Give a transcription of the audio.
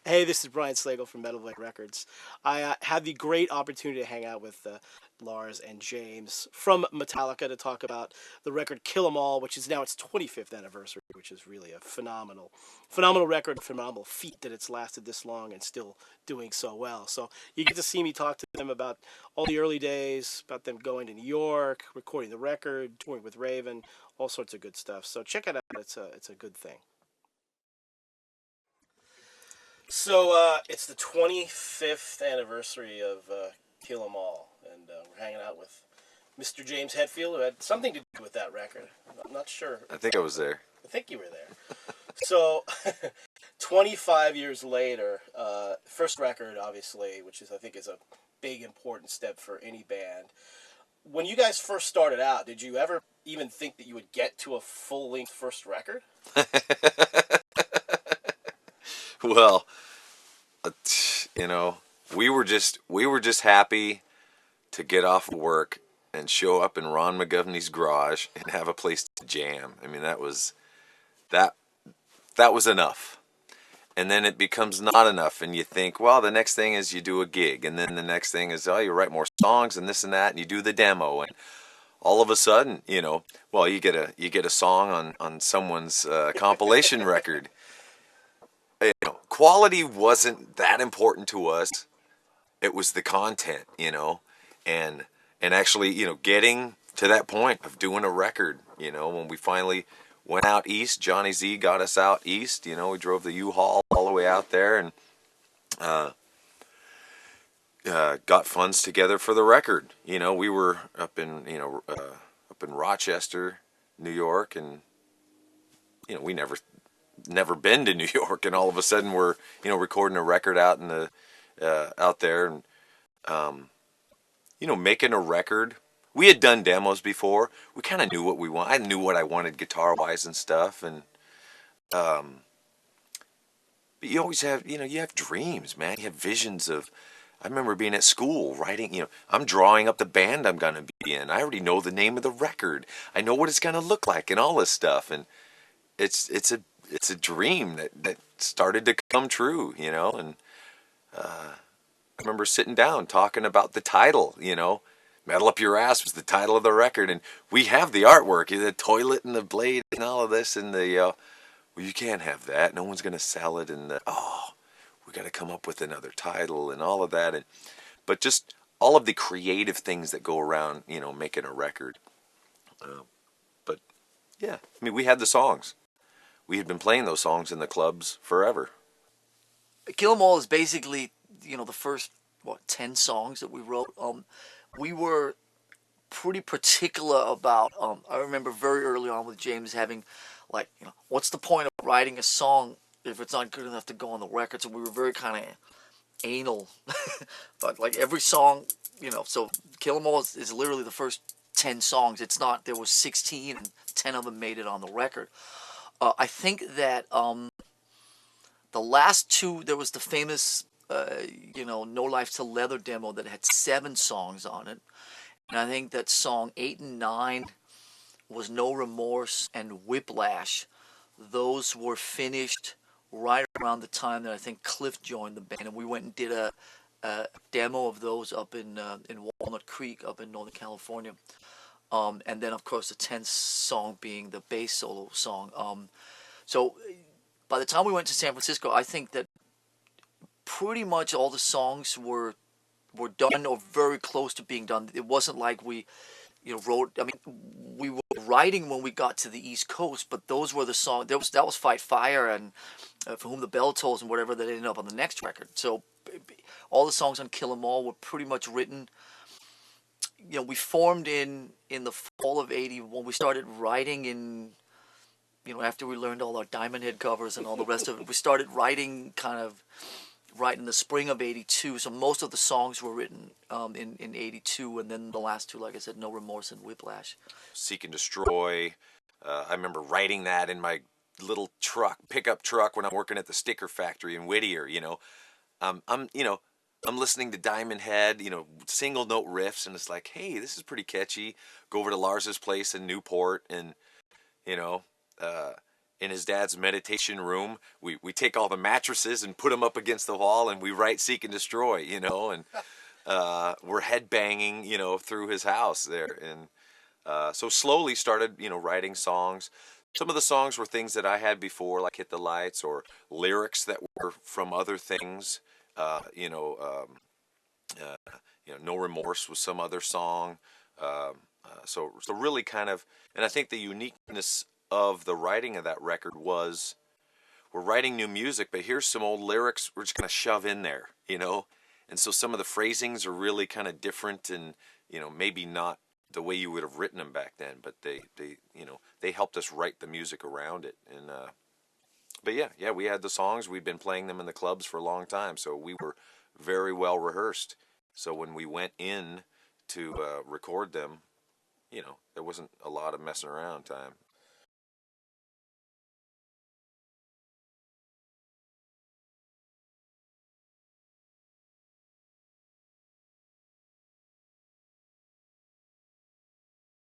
Hey, this is Brian Slagle from Metal Blade Records. I had the great opportunity to hang out with Lars and James from Metallica to talk about the record Kill 'Em All, which is now its 25th anniversary, which is really a phenomenal record, phenomenal feat that it's lasted this long and still doing so well. So you get to see me talk to them about all the early days, about them going to New York, recording the record, touring with Raven, all sorts of good stuff. So check it out. It's a good thing. So it's the 25th anniversary of Kill 'Em All, and we're hanging out with Mr. James Hetfield, who had something to do with that record. I'm not sure. I think I was there. I think you were there. So, 25 years later, first record, obviously, which is I think is a big important step for any band. When you guys first started out, did you ever even think that you would get to a full length first record? Well, uh, you know, we were just happy to get off of work and show up in Ron McGovney's garage and have a place to jam. I mean, that that was enough. And then it becomes not enough, and you think, well, the next thing is you do a gig, and then the next thing is, oh, you write more songs and this and that, and you do the demo, and all of a sudden, well, you get a song on someone's compilation record. Quality wasn't that important to us. It was the content, and actually, getting to that point of doing a record, when we finally went out east. Johnny Z got us out east. We drove the U-Haul all the way out there and uh, got funds together for the record. We were up in Rochester, New York, and we never been to New York, and all of a sudden we're recording a record out there, and making a record. We had done demos before. We kind of knew what we want. I knew what I wanted guitar wise and stuff, and but you always have you have dreams, man. You have visions of. I remember being at school writing. I'm drawing up the band I'm gonna be in. I already know the name of the record. I know what it's gonna look like and all this stuff, and it's a dream that started to come true, and I remember sitting down talking about the title, Metal Up Your Ass was the title of the record, and we have the artwork, the toilet and the blade and all of this, and well, you can't have that, no one's going to sell it, and we got to come up with another title and all of that, but just all of the creative things that go around, making a record. But yeah, I mean, we had the songs. We had been playing those songs in the clubs forever. Kill 'Em All is basically, the first, 10 songs that we wrote. We were pretty particular about, I remember very early on with James having, what's the point of writing a song if it's not good enough to go on the record? So we were very kind of anal. But, every song, so Kill 'Em All is literally the first 10 songs. It's not, there was 16 and 10 of them made it on the record. I think that the last two, there was the famous, No Life Till Leather demo that had 7 songs on it. And I think that song 8 and 9 was No Remorse and Whiplash. Those were finished right around the time that I think Cliff joined the band. And we went and did a demo of those up in Walnut Creek up in Northern California. And then, of course, the 10th song being the bass solo song. So by the time we went to San Francisco, I think that pretty much all the songs were done or very close to being done. It wasn't like we, wrote. I mean, we were writing when we got to the East Coast, but those were the songs. That was Fight Fire and For Whom the Bell Tolls and whatever that ended up on the next record. So all the songs on Kill 'Em All were pretty much written. We formed in the fall of '80 when we started writing in. After we learned all our Diamond Head covers and all the rest of it, we started writing kind of right in the spring of '82. So most of the songs were written in '82, and then the last two, like I said, No Remorse and Whiplash. Seek and Destroy. I remember writing that in my little pickup truck when I'm working at the sticker factory in Whittier. I'm listening to Diamond Head, single note riffs, and it's like, hey, this is pretty catchy. Go over to Lars's place in Newport, and uh, in his dad's meditation room. We take all the mattresses and put them up against the wall, and we write "Seek and Destroy," and we're headbanging, through his house there, and so slowly started, writing songs. Some of the songs were things that I had before, like "Hit the Lights," or lyrics that were from other things. Uh, you know, "No Remorse" was some other song. So really kind of, and I think the uniqueness of the writing of that record was we're writing new music, but here's some old lyrics we're just gonna shove in there. And so some of the phrasings are really kind of different, and maybe not the way you would have written them back then, but they helped us write the music around it. And but yeah, we had the songs. We'd been playing them in the clubs for a long time, so we were very well rehearsed. So when we went in to record them, there wasn't a lot of messing around time.